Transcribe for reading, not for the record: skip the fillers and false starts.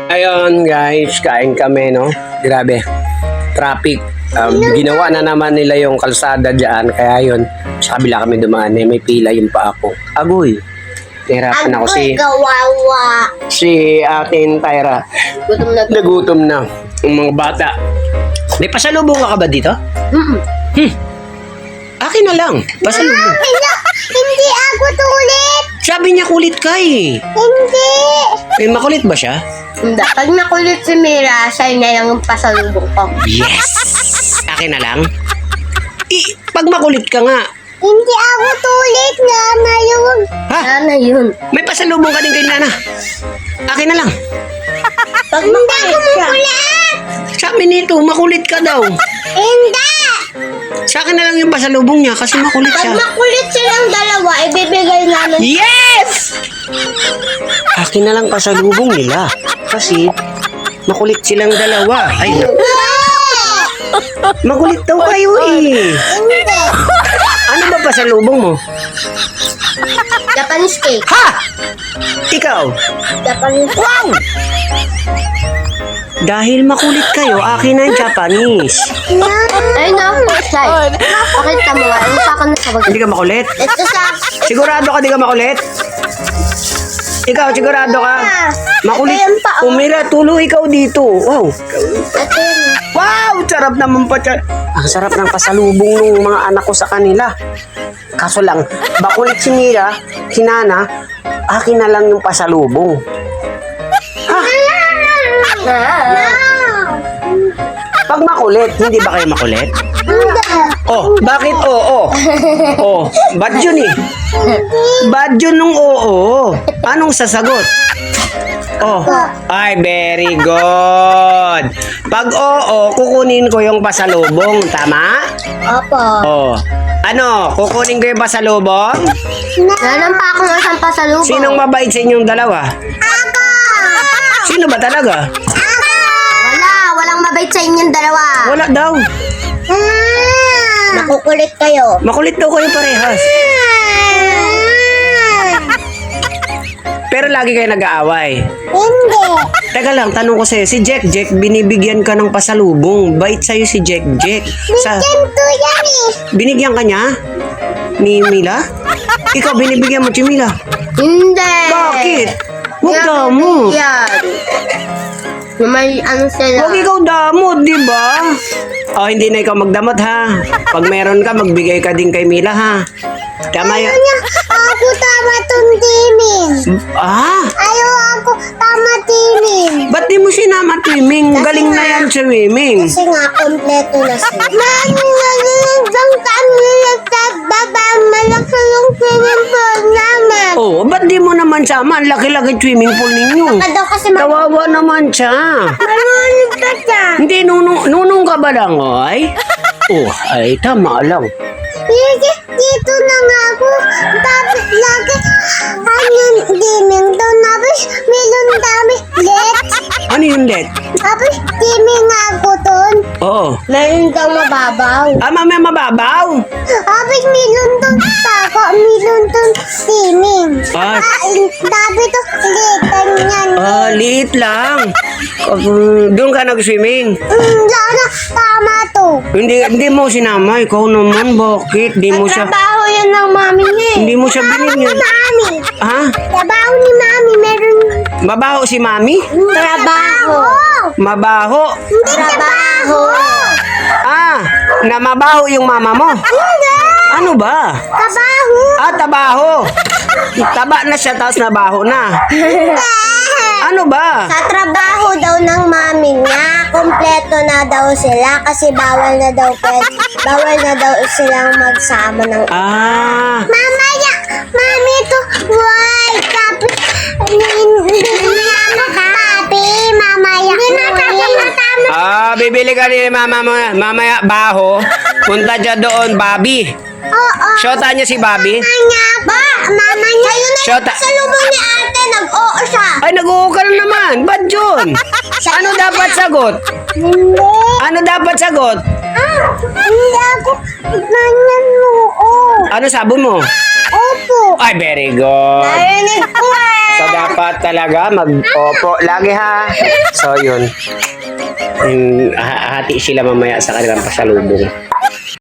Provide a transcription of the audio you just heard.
Ayun guys, kain kami no. Grabe. Traffic. Ginawa na naman nila yung kalsada dyan. Kaya yun, sa kabila kami dumaan. May pila yung pa ako. Agoy. Nahirapan ako Kawawa. si atin Tyra. Gutom na. Nagutom na. Yung mga bata. May pasalubong ka ba dito? Akin na lang. Pasalubong. Hindi ako tulit. Sabi niya kulit ka eh. Hindi. Eh, makulit ba siya? Hindi. Pag nakulit si Mira, siya na lang yung pasalubong ko. Yes! Akin na lang. Pag makulit ka nga. Hindi ako tulit. Nana yun. Ha? Nana yun. May pasalubong ka din kay Nana. Akin na lang. Pag makulit siya. Sabi nito, makulit ka daw. Hindi. Sa akin na lang yung pasalubong niya kasi makulit Pag siya. makulit silang dalawa, ibibigay namin. Yes! Akin na lang pasalubong nila. Kasi makulit silang dalawa. Ay, makulit daw kayo eh. Hindi. Ano ba pasalubong mo? Japanese cake. Ha! Ikaw? Japanese cake. Wow! Dahil makulit kayo, akin na yung Japanese. Ay, no. Sai. Pakita mo nga. Ano sa akin na sabag? Hindi ka makulit? Ito sa... Sigurado ka di ka makulit? Ikaw, sigurado ka? Makulit. Ito yung paa. Umira, tulo ikaw dito. Wow. Ito yun. Wow! Sarap naman pa siya. Ang sarap ng pasalubong ng mga anak ko sa kanila. Kaso lang, bakulit si Mira, si Nana, akin na lang yung pasalubong. Pag makulit, hindi ba kayo makulit? Oh, bakit oo? Oh, bad yun eh. Bad yun nung oo. Anong sasagot? Oh, ay, very good. Pag oo, kukunin ko yung pasalubong, tama? Opo. Oh, ano, kukunin ko yung pasalubong? Nanan pa akong isang pasalubong. Sinong mabait sa inyong dalawa? Ako! Sino ba talaga? Walang mabait sa inyong dalawa. Wala daw. Nakukulit kayo. Makulit daw kayo parehas. Pero lagi kayo nag-aaway. Hindi. Teka lang, tanong ko sa'yo, si Jack, binibigyan ka ng pasalubong. Bait sa'yo si Jack. Ganito yan eh. Binigyan ka niya? Ni Mila? Ikaw, binibigyan mo si Mila? Hindi. Bakit? Huwag damot. Yan. May ano sila. Huwag ikaw damot, di ba? O, hindi na ikaw magdamot, ha? Pag meron ka, magbigay ka din kay Mila, ha? Tama yan. Ako tama tong timin. Ayaw ako tama timin. Ba't di mo sinama swimming? Galing na yan swimming. Kasi nga, kompleto na sila. Mami, nalilagdang kami nagbaba. Malaki yung swimming pool namin. Oh, ba't di mo naman sama? Ang laki-laki swimming pool ninyo. Daw kasi Kawawa naman siya. marunong ka dyan. Hindi, nunong ka ba lang, ay? Oh, ay, tama lang. Dito na nga ako. Tapos lagi, gaming daw. Tapos milon dami let. Ano yung let? Tapos gaming nga ako dun. Oo. Meron daw mababaw. Mamaya mababaw. Tapos milon dun tako. Milon dun gaming. Ah. Sabi to, litan yan. Liit lang. Doon ka nag-swimming. Sana tama to. Hindi mo sinama. Ikaw naman, bakit? Di mo siya... Trabaho yan ng mami niya eh. Hindi mo siya binigyan. Mami. Ha? Trabaho ni mami. Meron Mabaho si mami? trabaho. Mabaho? Hindi trabaho. Na mabaho yung mama mo? Hindi. Ano ba? Trabaho. Tabaho. Taba na siya, tapos nabaho na. Ano ba? Sa trabaho daw ng mami niya, kompleto na daw sila kasi bawal na daw silang magsama ng mamaya, mami to, why? Tapos, papi, mamaya, Bibili ka ni mama mo. Mamaya, baho. Punta dyan doon, Bobby. Oo. Shota niya si Bobby. Mama niya, yun na Shota. sa lubong ni ate, nag-oo siya. Ay, nag-oo ka na naman. Ba't yun? Ano dapat sagot? Hindi. Ano dapat sagot? Hindi ako, ganyan oo. Ano sabon mo? Opo. Ay, very good. Narinig ko eh. So, dapat talaga opo lagi ha. So, yun. Hati sila mamaya sa kanilang pasalubong.